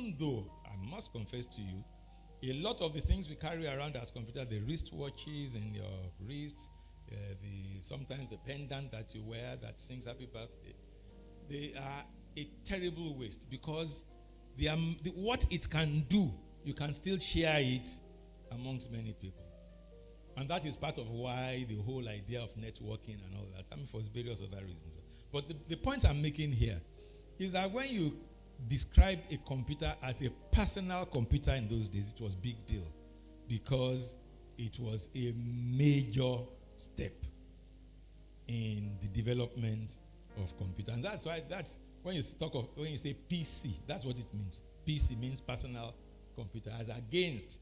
even though, I must confess to you, a lot of the things we carry around as computers, the wristwatches in your wrists, sometimes the pendant that you wear that sings happy birthday, they are a terrible waste because what it can do, you can still share it amongst many people. And that is part of why the whole idea of networking and all that, for various other reasons. But the point I'm making here is that when you described a computer as a personal computer in those days, it was a big deal because it was a major step in the development of computers. And that's why when you say PC, that's what it means. PC means personal computer, as against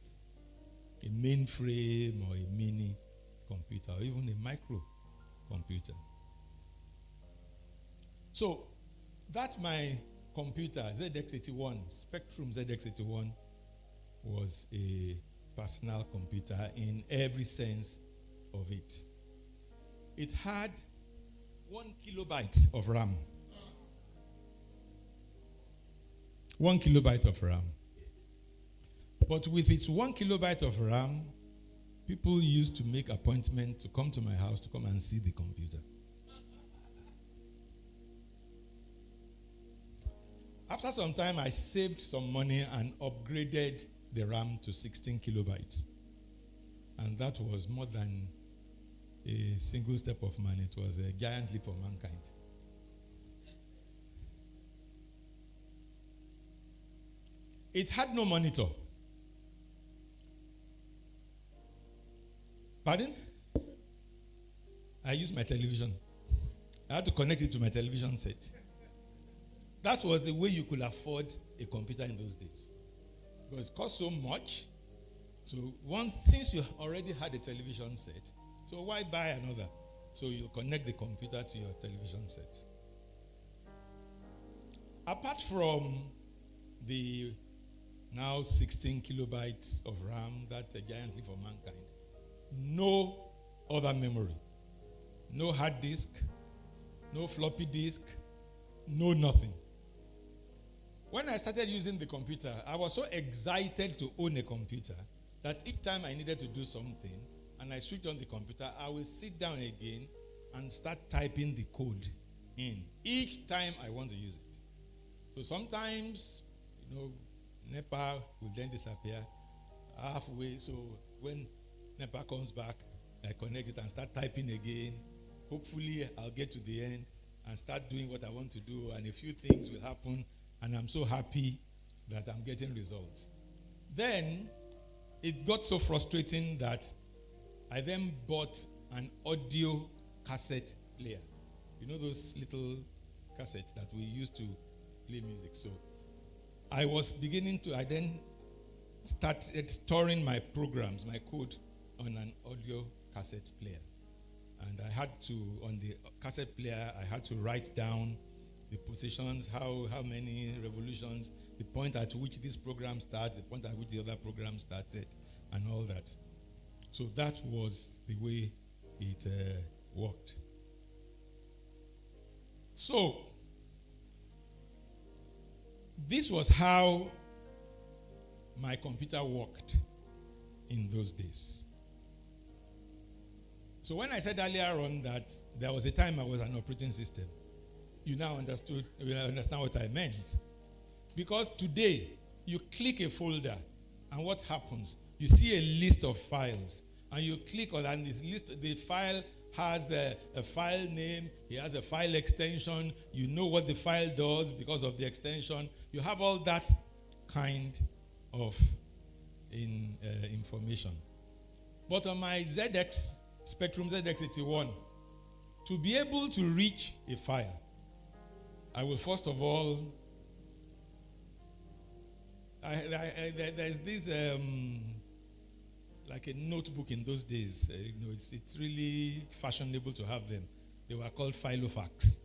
a mainframe or a mini computer or even a micro computer. So that's my computer, ZX81, Spectrum ZX81, was a personal computer in every sense of it. It had 1 kilobyte of RAM. 1 kilobyte of RAM. But with its 1 kilobyte of RAM, people used to make appointments to come to my house to come and see the computer. After some time, I saved some money and upgraded the RAM to 16 kilobytes. And that was more than a single step of man. It was a giant leap for mankind. It had no monitor. Pardon? I used my television. I had to connect it to my television set. That was the way you could afford a computer in those days. Because it cost so much. So since you already had a television set, so why buy another? So you'll connect the computer to your television set. Apart from the now 16 kilobytes of RAM, that's a giant leap for mankind, no other memory. No hard disk, no floppy disk, no nothing. When I started using the computer, I was so excited to own a computer that each time I needed to do something and I switched on the computer, I will sit down again and start typing the code in each time I want to use it. So sometimes, NEPA will then disappear halfway. So when NEPA comes back, I connect it and start typing again. Hopefully, I'll get to the end and start doing what I want to do, and a few things will happen, and I'm so happy that I'm getting results. Then, it got so frustrating that I then bought an audio cassette player. You know those little cassettes that we used to play music. So I then started storing my programs, my code, on an audio cassette player. And I had to, on the cassette player, I had to write down the positions, how many revolutions, the point at which this program started, the point at which the other program started, and all that. So that was the way it worked. So, this was how my computer worked in those days. So when I said earlier on that there was a time I was an operating system, you now understand what I meant. Because today, you click a folder, and what happens? You see a list of files, and you click on and this list, the file has a file name, it has a file extension, you know what the file does because of the extension. You have all that kind of information. But on my Spectrum ZX81, to be able to reach a file, I will first of all, there's this like a notebook in those days. It's really fashionable to have them. They were called filofax.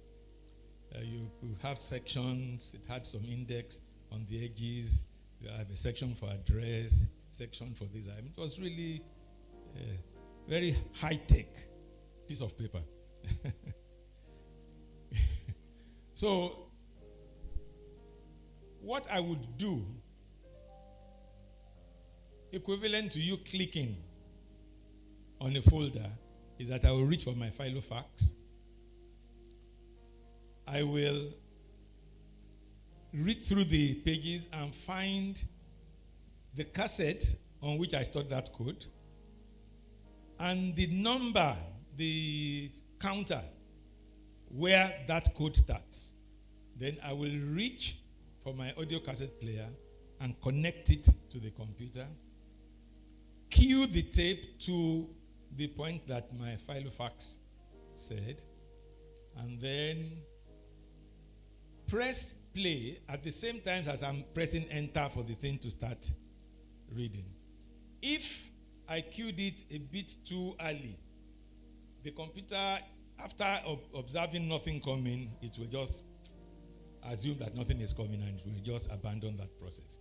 You could have sections. It had some index on the edges. You have a section for address, section for this. It was really very high-tech piece of paper. So, what I would do equivalent to you clicking on a folder is that I will reach for my filofax. I will read through the pages and find the cassette on which I stored that code and the number, the counter where that code starts. Then I will reach for my audio cassette player and connect it to the computer, cue the tape to the point that my filofax said, and then press play at the same time as I'm pressing enter for the thing to start reading. If I cued it a bit too early, the computer, after observing nothing coming, it will just assume that nothing is coming and it will just abandon that process.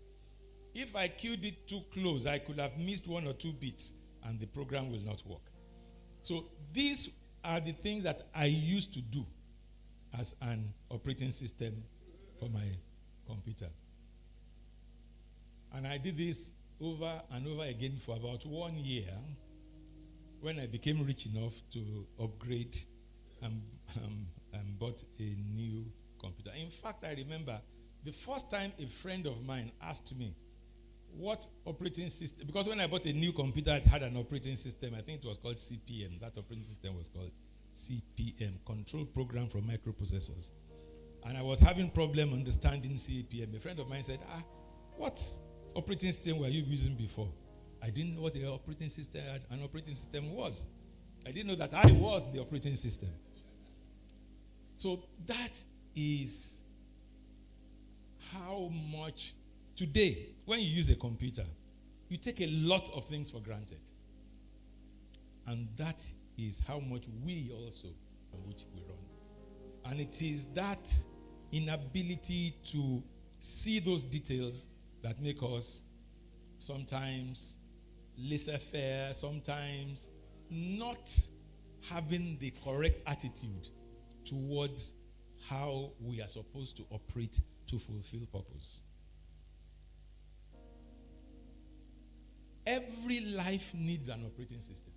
If I cued it too close, I could have missed one or two bits and the program will not work. So these are the things that I used to do as an operating system for my computer. And I did this over and over again for about 1 year when I became rich enough to upgrade and bought a new computer. In fact, I remember the first time a friend of mine asked me what operating system, because when I bought a new computer, it had an operating system. I think it was called CPM. That operating system was called CPM, Control Program from Microprocessors. And I was having problem understanding CPM. A friend of mine said, what operating system were you using before? I didn't know what an operating system was. I didn't know that I was the operating system. So that is how much today, when you use a computer, you take a lot of things for granted. And that is how much we also, on which we run. And it is that inability to see those details that make us sometimes laissez-faire, sometimes not having the correct attitude towards how we are supposed to operate to fulfill purpose. Every life needs an operating system.